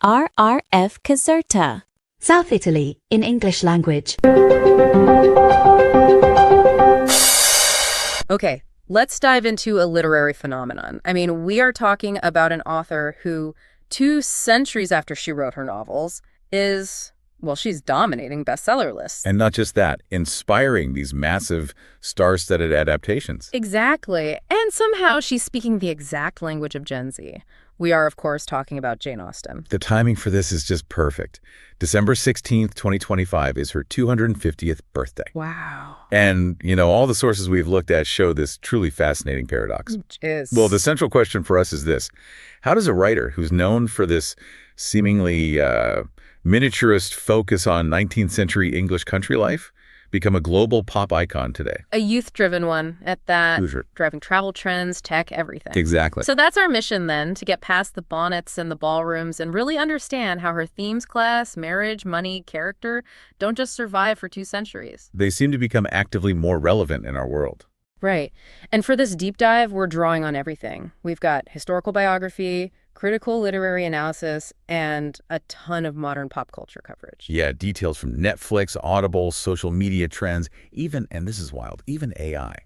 RRF Caserta. South Italy, in English language. Okay, let's dive into a literary phenomenon. I mean, we are talking about an author who, 2 centuries after she wrote her novels, she's dominating bestseller lists. And not just that, inspiring these massive star-studded adaptations. Exactly. And somehow she's speaking the exact language of Gen Z. We are, of course, talking about Jane Austen. The timing for this is just perfect. December 16th, 2025 is her 250th birthday. Wow. And, all the sources we've looked at show this truly fascinating paradox. Well, the central question for us is this. How does a writer who's known for this seemingly miniaturist focus on 19th century English country life become a global pop icon today? A youth-driven one at that, Hoosier. driving travel trends, tech, everything. Exactly. So that's our mission then, to get past the bonnets and the ballrooms and really understand how her themes, class, marriage, money, character don't just survive for 2 centuries. They seem to become actively more relevant in our world. Right. And for this deep dive, we're drawing on everything. We've got historical biography, critical literary analysis, and a ton of modern pop culture coverage. Yeah, details from Netflix, Audible, social media trends, even, and this is wild, even AI.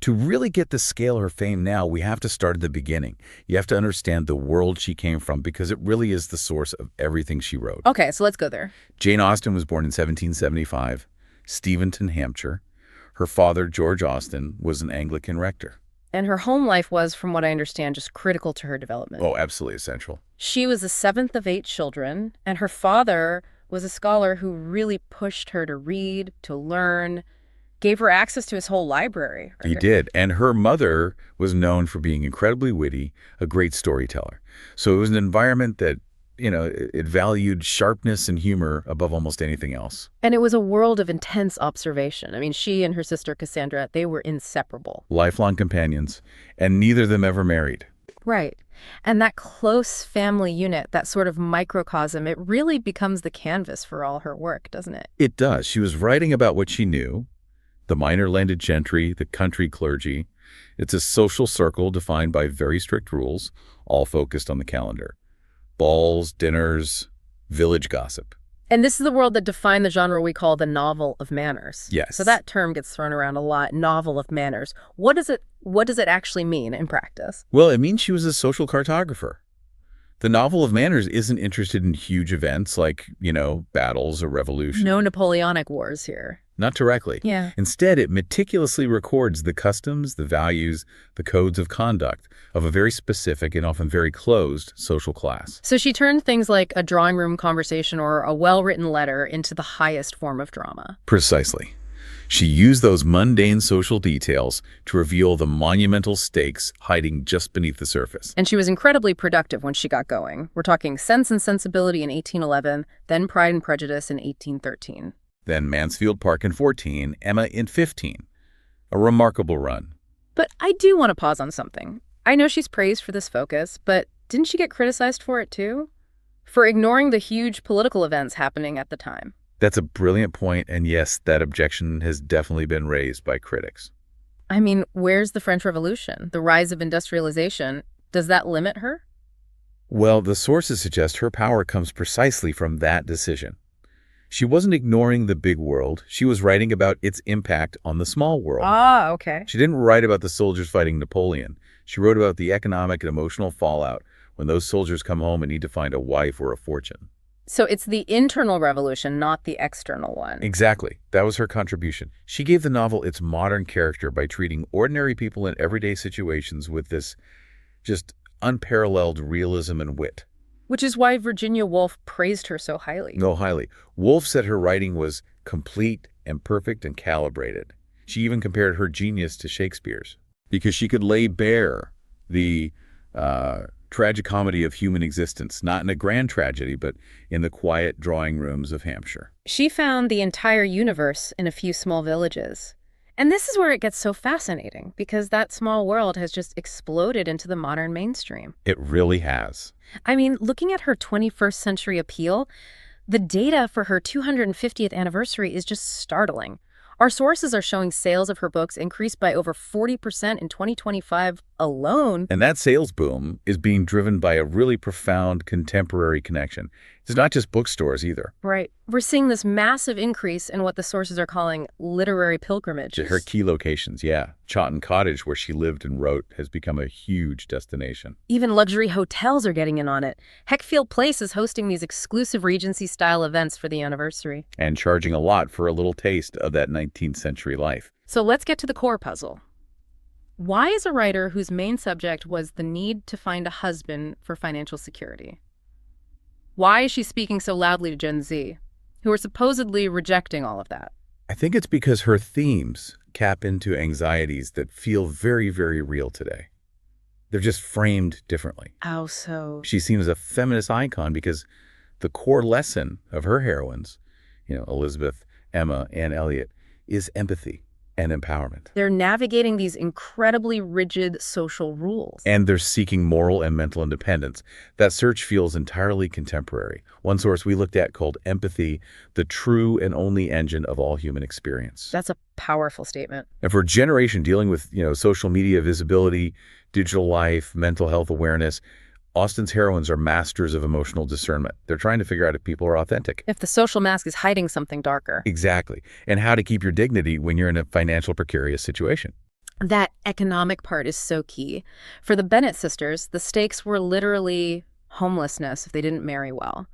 To really get the scale of her fame now, we have to start at the beginning. You have to understand the world she came from because it really is the source of everything she wrote. Okay, so let's go there. Jane Austen was born in 1775, Steventon, Hampshire. Her father, George Austen, was an Anglican rector. And her home life was, from what I understand, just critical to her development. Oh, absolutely essential. She was the 7th of 8 children, and her father was a scholar who really pushed her to read, to learn, gave her access to his whole library. He did. And her mother was known for being incredibly witty, a great storyteller. So it was an environment that, it valued sharpness and humor above almost anything else. And it was a world of intense observation. I mean, she and her sister Cassandra, they were inseparable. Lifelong companions, and neither of them ever married. Right. And that close family unit, that sort of microcosm, it really becomes the canvas for all her work, doesn't it? It does. She was writing about what she knew, the minor landed gentry, the country clergy. It's a social circle defined by very strict rules, all focused on the calendar. Balls, dinners, village gossip. And this is the world that defined the genre we call the novel of manners. Yes. So that term gets thrown around a lot, novel of manners. What does it actually mean in practice? Well, it means she was a social cartographer. The novel of manners isn't interested in huge events like, battles or revolution. No Napoleonic wars here. Not directly. Yeah. Instead, it meticulously records the customs, the values, the codes of conduct of a very specific and often very closed social class. So she turned things like a drawing room conversation or a well-written letter into the highest form of drama. Precisely. She used those mundane social details to reveal the monumental stakes hiding just beneath the surface. And she was incredibly productive when she got going. We're talking Sense and Sensibility in 1811, then Pride and Prejudice in 1813. Then Mansfield Park in 14, Emma in 15. A remarkable run. But I do want to pause on something. I know she's praised for this focus, but didn't she get criticized for it too? For ignoring the huge political events happening at the time. That's a brilliant point, and yes, that objection has definitely been raised by critics. I mean, where's the French Revolution? The rise of industrialization? Does that limit her? Well, the sources suggest her power comes precisely from that decision. She wasn't ignoring the big world. She was writing about its impact on the small world. Ah, okay. She didn't write about the soldiers fighting Napoleon. She wrote about the economic and emotional fallout when those soldiers come home and need to find a wife or a fortune. So it's the internal revolution, not the external one. Exactly. That was her contribution. She gave the novel its modern character by treating ordinary people in everyday situations with this just unparalleled realism and wit. Which is why Virginia Woolf praised her so highly. No, highly. Woolf said her writing was complete and perfect and calibrated. She even compared her genius to Shakespeare's because she could lay bare the tragicomedy of human existence, not in a grand tragedy, but in the quiet drawing rooms of Hampshire. She found the entire universe in a few small villages. And this is where it gets so fascinating, because that small world has just exploded into the modern mainstream. It really has. I mean, looking at her 21st century appeal, the data for her 250th anniversary is just startling. Our sources are showing sales of her books increased by over 40% in 2025 alone. And that sales boom is being driven by a really profound contemporary connection. It's not just bookstores either. Right. We're seeing this massive increase in what the sources are calling literary pilgrimages. Her key locations, yeah. Chawton Cottage, where she lived and wrote, has become a huge destination. Even luxury hotels are getting in on it. Heckfield Place is hosting these exclusive Regency-style events for the anniversary. And charging a lot for a little taste of that 19th century life. So let's get to the core puzzle. Why is a writer whose main subject was the need to find a husband for financial security? Why is she speaking so loudly to Gen Z, who are supposedly rejecting all of that? I think it's because her themes cap into anxieties that feel very, very real today. They're just framed differently. How so? She's seen as a feminist icon because the core lesson of her heroines, Elizabeth, Emma, and Elliot, is empathy and empowerment. They're navigating these incredibly rigid social rules. And they're seeking moral and mental independence. That search feels entirely contemporary. One source we looked at called empathy, the true and only engine of all human experience. That's a powerful statement. And for a generation dealing with, social media visibility, digital life, mental health awareness, Austen's heroines are masters of emotional discernment. They're trying to figure out if people are authentic. If the social mask is hiding something darker. Exactly. And how to keep your dignity when you're in a financial precarious situation. That economic part is so key. For the Bennett sisters, the stakes were literally homelessness if they didn't marry well.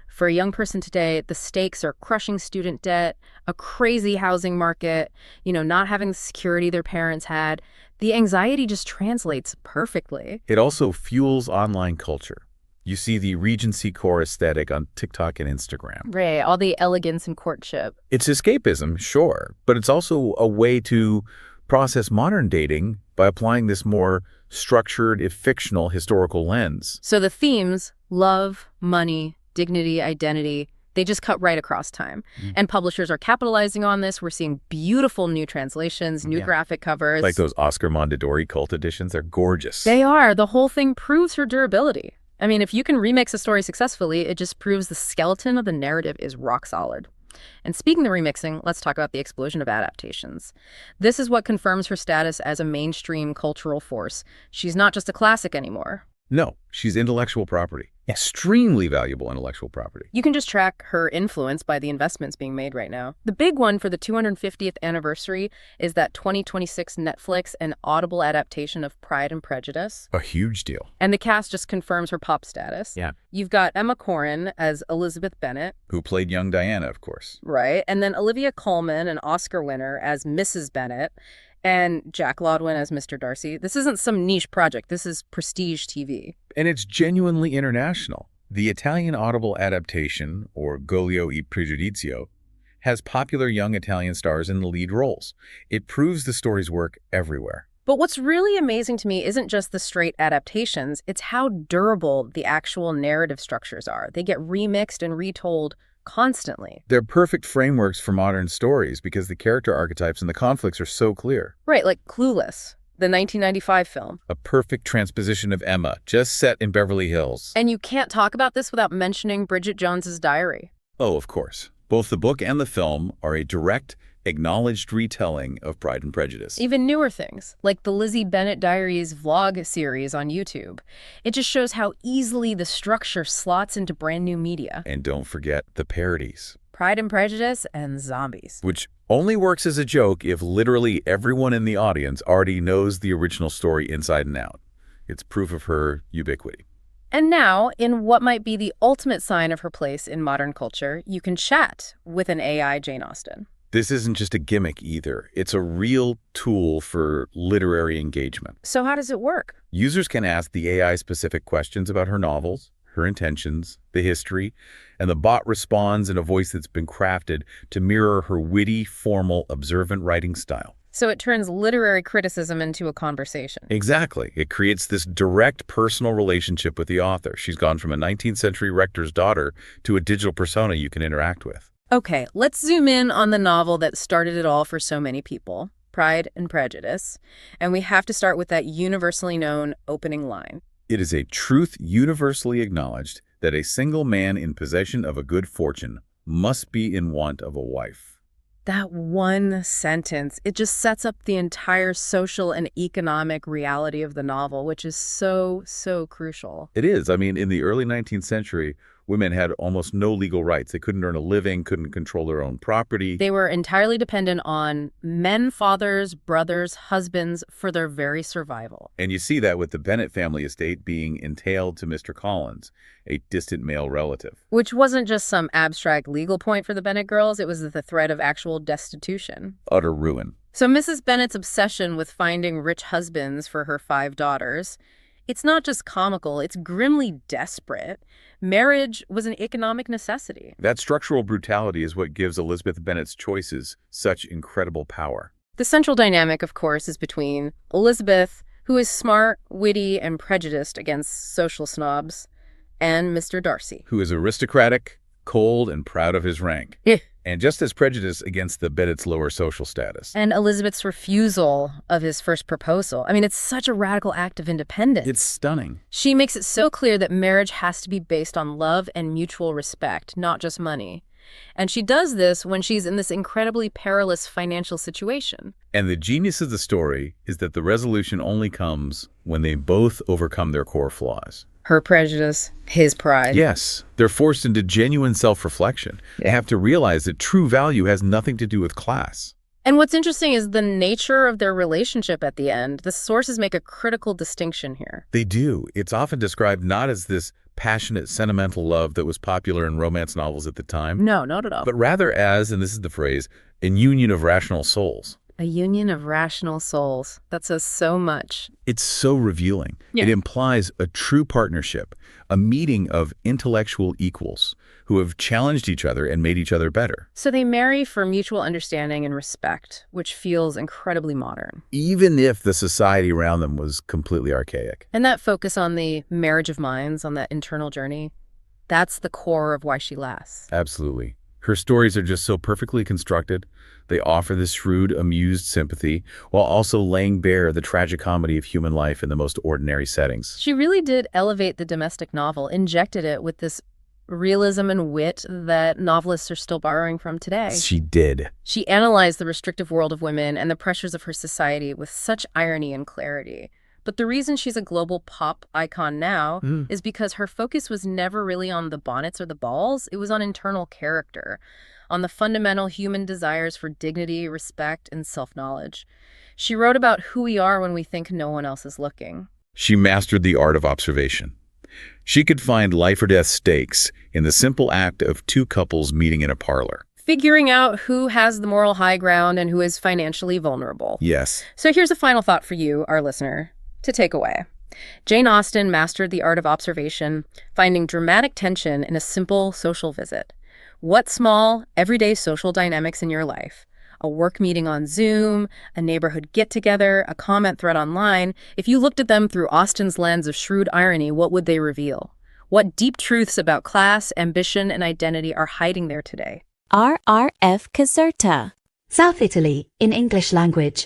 For a young person today, the stakes are crushing student debt, a crazy housing market, not having the security their parents had. The anxiety just translates perfectly. It also fuels online culture. You see the Regency core aesthetic on TikTok and Instagram. Right, all the elegance and courtship. It's escapism, sure, but it's also a way to process modern dating by applying this more structured, if fictional, historical lens. So the themes, love, money, dignity, identity, they just cut right across time. And publishers are capitalizing on this. We're seeing beautiful new translations, new graphic covers. Like those Oscar Mondadori cult editions. They're gorgeous. They are. The whole thing proves her durability. I mean, if you can remix a story successfully, it just proves the skeleton of the narrative is rock solid. And speaking of remixing, let's talk about the explosion of adaptations. This is what confirms her status as a mainstream cultural force. She's not just a classic anymore. No, she's intellectual property. Extremely valuable intellectual property. You can just track her influence by the investments being made right now. The big one for the 250th anniversary is that 2026 Netflix and Audible adaptation of Pride and Prejudice. A huge deal. And the cast just confirms her pop status. Yeah. You've got Emma Corrin as Elizabeth Bennet. Who played young Diana, of course. Right. And then Olivia Colman, an Oscar winner, as Mrs. Bennet. And Jack Lodwin as Mr. Darcy. This isn't some niche project. This is prestige TV. And it's genuinely international. The Italian Audible adaptation, or Golio e Pregiudizio, has popular young Italian stars in the lead roles. It proves the stories work everywhere. But what's really amazing to me isn't just the straight adaptations, it's how durable the actual narrative structures are. They get remixed and retold constantly. They're perfect frameworks for modern stories because the character archetypes and the conflicts are so clear. Right, like Clueless, the 1995 film. A perfect transposition of Emma, just set in Beverly Hills. And you can't talk about this without mentioning Bridget Jones's Diary. Oh, of course. Both the book and the film are a direct, acknowledged retelling of Pride and Prejudice. Even newer things, like the Lizzie Bennet Diaries vlog series on YouTube. It just shows how easily the structure slots into brand new media. And don't forget the parodies. Pride and Prejudice and zombies. Which only works as a joke if literally everyone in the audience already knows the original story inside and out. It's proof of her ubiquity. And now, in what might be the ultimate sign of her place in modern culture, you can chat with an AI Jane Austen. This isn't just a gimmick either. It's a real tool for literary engagement. So how does it work? Users can ask the AI specific questions about her novels, her intentions, the history, and the bot responds in a voice that's been crafted to mirror her witty, formal, observant writing style. So it turns literary criticism into a conversation. Exactly. It creates this direct personal relationship with the author. She's gone from a 19th century rector's daughter to a digital persona you can interact with. Okay, let's zoom in on the novel that started it all for so many people, Pride and Prejudice. And we have to start with that universally known opening line. It is a truth universally acknowledged that a single man in possession of a good fortune must be in want of a wife. That one sentence, it just sets up the entire social and economic reality of the novel, which is so, so crucial. It is. I mean, in the early 19th century, women had almost no legal rights. They couldn't earn a living, couldn't control their own property. They were entirely dependent on men, fathers, brothers, husbands for their very survival. And you see that with the Bennett family estate being entailed to Mr. Collins, a distant male relative. Which wasn't just some abstract legal point for the Bennett girls, it was the threat of actual destitution. Utter ruin. So Mrs. Bennett's obsession with finding rich husbands for her 5 daughters, it's not just comical, it's grimly desperate. Marriage was an economic necessity. That structural brutality is what gives Elizabeth Bennet's choices such incredible power. The central dynamic, of course, is between Elizabeth, who is smart, witty, and prejudiced against social snobs, and Mr. Darcy, who is aristocratic, cold, and proud of his rank. And just as prejudiced against the Bennett's lower social status. And Elizabeth's refusal of his first proposal. I mean, it's such a radical act of independence. It's stunning. She makes it so clear that marriage has to be based on love and mutual respect, not just money. And she does this when she's in this incredibly perilous financial situation. And the genius of the story is that the resolution only comes when they both overcome their core flaws. Her prejudice, his pride. Yes, they're forced into genuine self-reflection. They have to realize that true value has nothing to do with class. And what's interesting is the nature of their relationship at the end. The sources make a critical distinction here. They do. It's often described not as this passionate, sentimental love that was popular in romance novels at the time. No, not at all. But rather as, and this is the phrase, a union of rational souls. A union of rational souls. That says so much. It's so revealing. Yeah. It implies a true partnership, a meeting of intellectual equals who have challenged each other and made each other better. So they marry for mutual understanding and respect, which feels incredibly modern. Even if the society around them was completely archaic. And that focus on the marriage of minds, on that internal journey, that's the core of why she lasts. Absolutely. Her stories are just so perfectly constructed. They offer this shrewd, amused sympathy while also laying bare the tragicomedy of human life in the most ordinary settings. She really did elevate the domestic novel, injected it with this realism and wit that novelists are still borrowing from today. She did. She analyzed the restrictive world of women and the pressures of her society with such irony and clarity. But the reason she's a global pop icon now is because her focus was never really on the bonnets or the balls. It was on internal character, on the fundamental human desires for dignity, respect, and self-knowledge. She wrote about who we are when we think no one else is looking. She mastered the art of observation. She could find life or death stakes in the simple act of 2 couples meeting in a parlor. Figuring out who has the moral high ground and who is financially vulnerable. Yes. So here's a final thought for you, our listener, to take away. Jane Austen mastered the art of observation, finding dramatic tension in a simple social visit. What small, everyday social dynamics in your life? A work meeting on Zoom, a neighborhood get-together, a comment thread online. If you looked at them through Austen's lens of shrewd irony, what would they reveal? What deep truths about class, ambition, and identity are hiding there today? RRF Caserta. South Italy in English language.